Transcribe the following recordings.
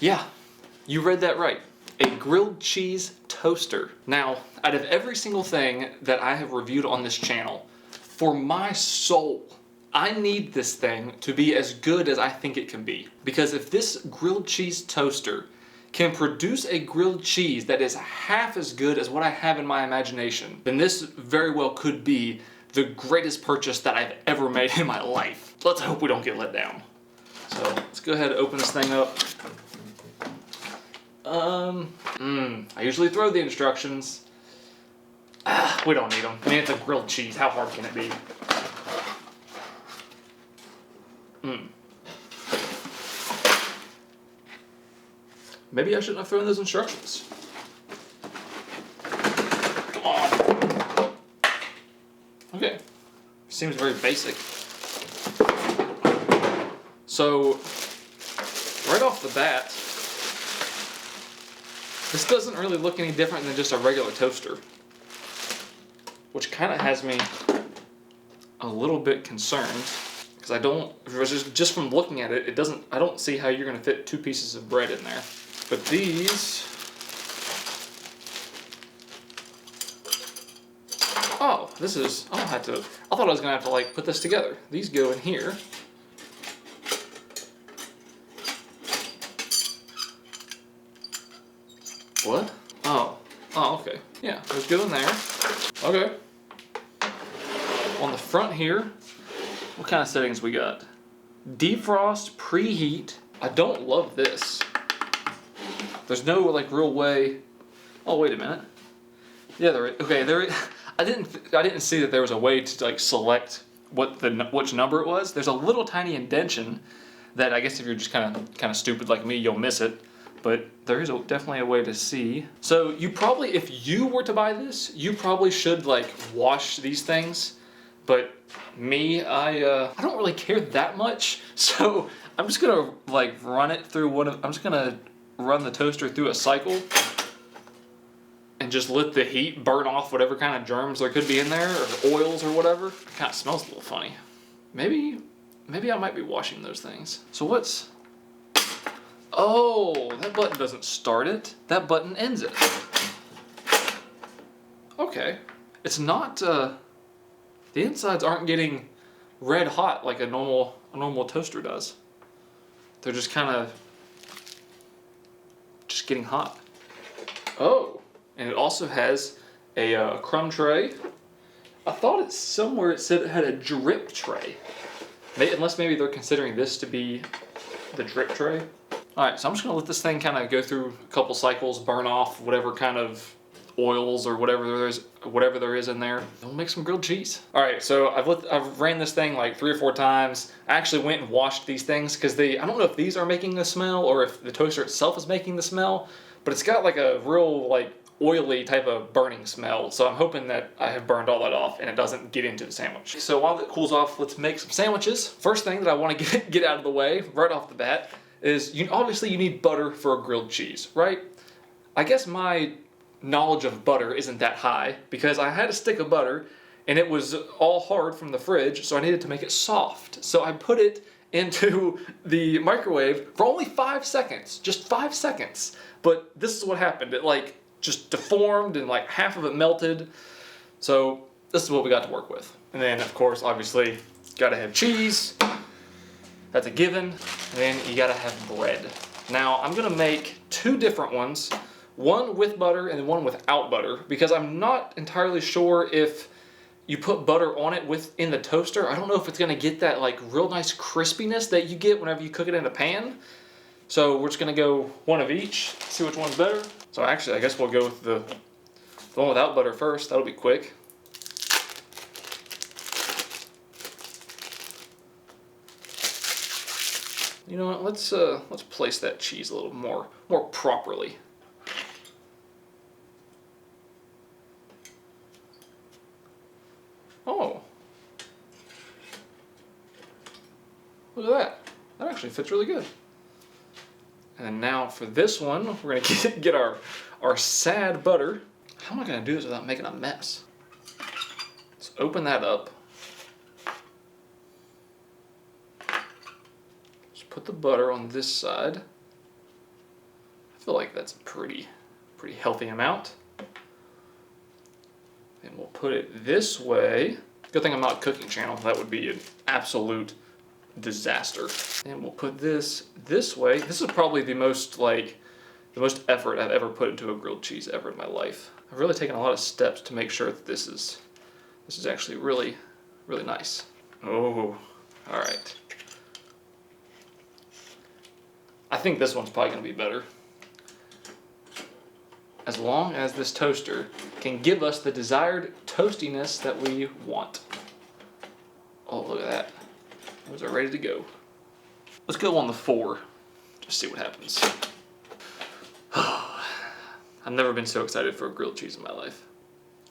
Yeah, you read that right. A grilled cheese toaster. Now, out of every single thing that I have reviewed on this channel, for my soul, I need this thing to be as good as I think it can be. Because if this grilled cheese toaster can produce a grilled cheese that is half as good as what I have in my imagination, then this very well could be the greatest purchase that I've ever made in my life. Let's hope we don't get let down. So let's go ahead and open this thing up. I usually throw the instructions. We don't need them. I mean, it's a grilled cheese. How hard can it be? Maybe I shouldn't have thrown those instructions. Come on. Okay. Seems very basic. So, right off the bat, this doesn't really look any different than just a regular toaster, which kind of has me a little bit concerned because I don't, just from looking at it, I don't see how you're going to fit 2 pieces of bread in there. But these, oh, this is, I thought I was going to have to like put this together. These go in here. What? Oh, okay. Yeah, those go in there. Okay. On the front here, what kind of settings we got? Defrost, preheat. I don't love this. There's no like real way. Oh, wait a minute. Yeah, I didn't see that there was a way to like select which number it was. There's a little tiny indentation that I guess if you're just kind of stupid like me, you'll miss it. But there is definitely a way to see. So you probably, if you were to buy this, you probably should like wash these things. But me, I don't really care that much. So I'm just gonna like run it through I'm just gonna run the toaster through a cycle and just let the heat burn off whatever kind of germs there could be in there or oils or whatever. It kind of smells a little funny. Maybe I might be washing those things. So what's... Oh, that button doesn't start it. That button ends it. Okay. It's not, the insides aren't getting red hot like a normal toaster does. They're just kind of just getting hot. Oh, and it also has a crumb tray. I thought it said it had a drip tray. Unless maybe they're considering this to be the drip tray. Alright, so I'm just going to let this thing kind of go through a couple cycles, burn off whatever kind of oils or whatever there is in there. And we'll make some grilled cheese. Alright, so I've ran this thing like 3 or 4 times. I actually went and washed these things because I don't know if these are making the smell or if the toaster itself is making the smell, but it's got like a real like oily type of burning smell. So I'm hoping that I have burned all that off and it doesn't get into the sandwich. So while it cools off, let's make some sandwiches. First thing that I want to get out of the way right off the bat is obviously you need butter for a grilled cheese, right? I guess my knowledge of butter isn't that high because I had a stick of butter and it was all hard from the fridge, so I needed to make it soft. So I put it into the microwave for only 5 seconds, just 5 seconds. But this is what happened. It like just deformed and like half of it melted. So this is what we got to work with. And then of course, obviously, gotta have cheese. That's a given. And then you gotta have bread. Now I'm gonna make 2 different ones. One with butter and one without butter, because I'm not entirely sure if you put butter on it within the toaster. I don't know if it's gonna get that like real nice crispiness that you get whenever you cook it in a pan. So we're just gonna go one of each, see which one's better. So actually, I guess we'll go with the one without butter first. That'll be quick. You know what? Let's place that cheese a little more properly. Oh, look at that. That actually fits really good. And now for this one, we're gonna get our sad butter. How am I gonna do this without making a mess? Let's open that up. Just put the butter on this side. feel like that's a pretty healthy amount. And we'll put it this way. Good thing I'm not a cooking channel. That would be an absolute disaster. And we'll put this way. This is probably the most effort I've ever put into a grilled cheese ever in my life. I've really taken a lot of steps to make sure that this is actually really, really nice. Oh, all right. I think this one's probably gonna be better. As long as this toaster can give us the desired toastiness that we want. Oh, look at that. Those are ready to go. Let's go on the 4. Just see what happens. I've never been so excited for a grilled cheese in my life.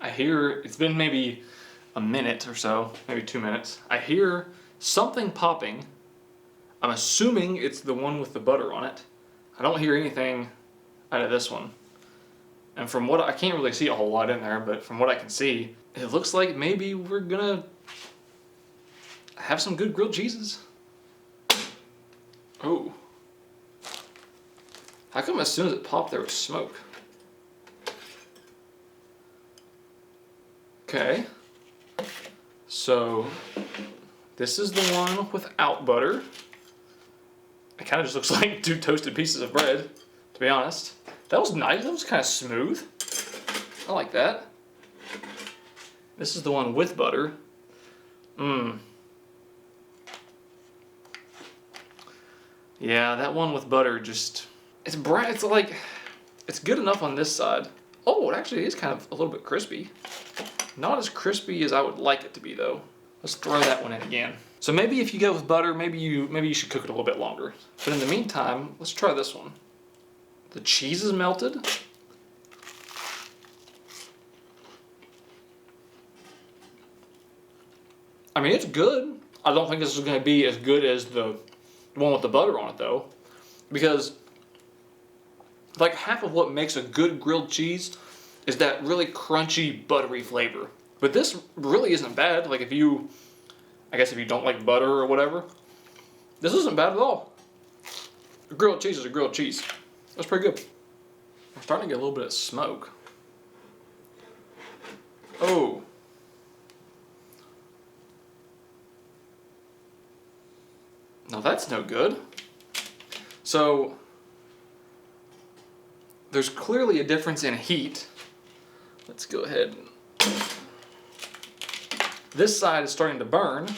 I hear, it's been maybe a minute or so, maybe 2 minutes. I hear something popping. I'm assuming it's the one with the butter on it. I don't hear anything out of this one. And from what I can't really see a whole lot in there, but from what I can see, it looks like maybe we're gonna have some good grilled cheeses. Oh. How come as soon as it popped there was smoke? Okay. So this is the one without butter. It kind of just looks like 2 toasted pieces of bread, to be honest. That was nice. That was kind of smooth. I like that. This is the one with butter. Yeah, that one with butter just... It's bright. It's like... It's good enough on this side. Oh, it actually is kind of a little bit crispy. Not as crispy as I would like it to be, though. Let's throw that one in again. So maybe if you go with butter, maybe you should cook it a little bit longer. But in the meantime, let's try this one. The cheese is melted. I mean, it's good. I don't think this is going to be as good as the one with the butter on it, though. Because, like, half of what makes a good grilled cheese is that really crunchy, buttery flavor. But this really isn't bad. Like, I guess if you don't like butter or whatever, this isn't bad at all. A grilled cheese is a grilled cheese. That's pretty good. I'm starting to get a little bit of smoke. Oh. Now that's no good. So, there's clearly a difference in heat. Let's go ahead. This side is starting to burn,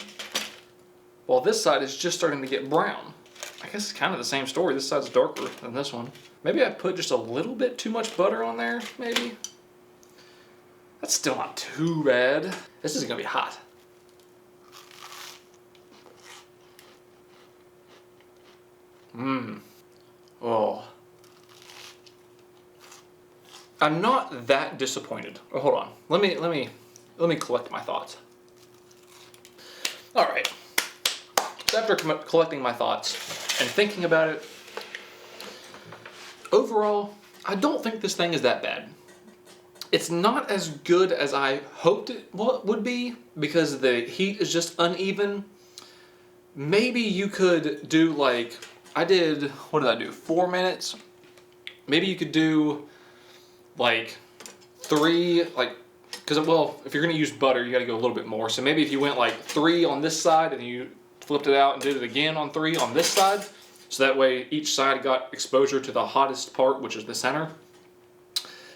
while this side is just starting to get brown. I guess it's kind of the same story. This side's darker than this one. Maybe I put just a little bit too much butter on there, maybe? That's still not too bad. This is gonna be hot. Oh. I'm not that disappointed. Oh, hold on. Let me collect my thoughts. All right. So after collecting my thoughts and thinking about it, overall, I don't think this thing is that bad. It's not as good as I hoped it would be because the heat is just uneven. Maybe you could do like, what did I do? 4 minutes? Maybe you could do like 3, because well, if you're gonna use butter, you gotta go a little bit more. So maybe if you went like 3 on this side and you flipped it out and did it again on 3 on this side, so that way each side got exposure to the hottest part, which is the center.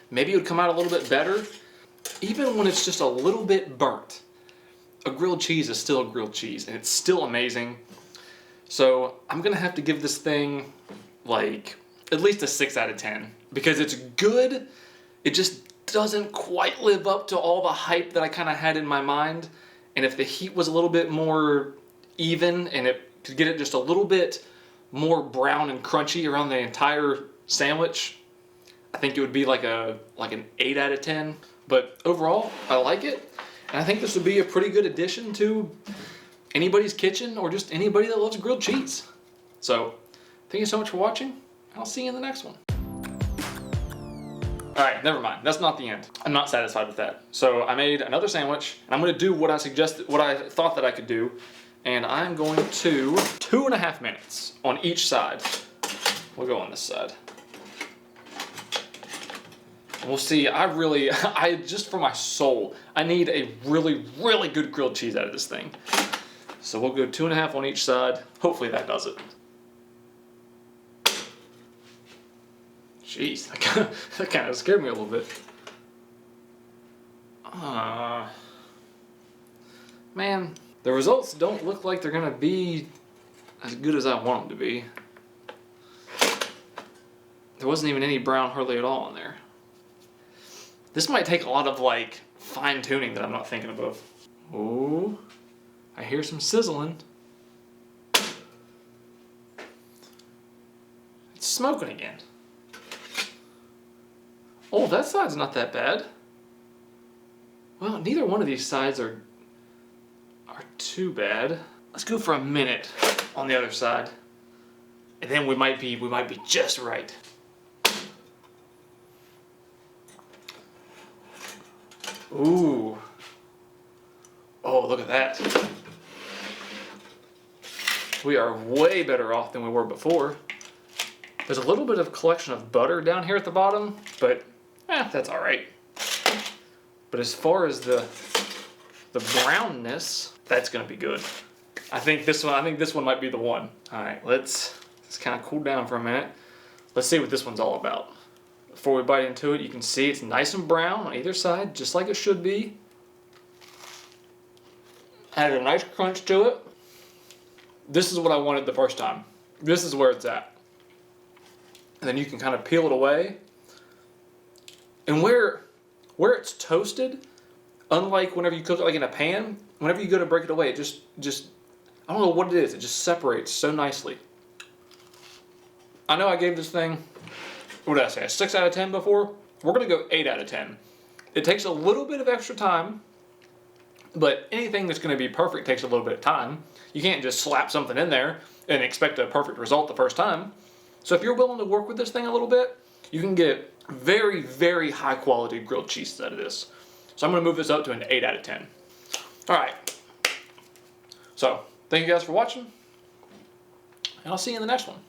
Maybe it would come out a little bit better. Even when it's just a little bit burnt, a grilled cheese is still a grilled cheese, and it's still amazing. So I'm gonna have to give this thing like at least a 6 out of 10 because it's good. It just doesn't quite live up to all the hype that I kind of had in my mind. And if the heat was a little bit more even and it could get it just a little bit more brown and crunchy around the entire sandwich, I think it would be like an 8 out of 10. But overall, I like it. And I think this would be a pretty good addition to anybody's kitchen or just anybody that loves grilled cheese. So, thank you so much for watching. I'll see you in the next one. Alright, never mind. That's not the end. I'm not satisfied with that. So I made another sandwich, and I'm going to do what I thought that I could do. And I'm going to 2.5 minutes on each side. We'll go on this side. We'll see. I just for my soul, I need a really, really good grilled cheese out of this thing. So we'll go 2.5 on each side. Hopefully that does it. Jeez, that kind of scared me a little bit. Man, the results don't look like they're gonna be as good as I want them to be. There wasn't even any brown hardly at all in there. This might take a lot of like fine tuning that I'm not thinking of. Oh, I hear some sizzling. It's smoking again. Oh, that side's not that bad. Well, neither one of these sides are too bad. Let's go for a minute on the other side, and then we might be just right. Ooh. Oh, look at that. We are way better off than we were before. There's a little bit of collection of butter down here at the bottom, but that's all right. But as far as the brownness, that's gonna be good. I think this one might be the one. All right, let's kind of cool down for a minute. Let's see what this one's all about. Before we bite into it, you can see it's nice and brown on either side, just like it should be. Added a nice crunch to it. This is what I wanted the first time. This is where it's at. And then you can kind of peel it away. And where it's toasted, unlike whenever you cook it like in a pan, whenever you go to break it away, it just I don't know what it is, it just separates so nicely. I know I gave this thing, what did I say, a 6 out of 10 before? We're gonna go 8 out of 10. It takes a little bit of extra time, but anything that's gonna be perfect takes a little bit of time. You can't just slap something in there and expect a perfect result the first time. So if you're willing to work with this thing a little bit, you can get very, very high quality grilled cheeses out of this. So I'm gonna move this up to an 8 out of 10. All right. So thank you guys for watching, and I'll see you in the next one.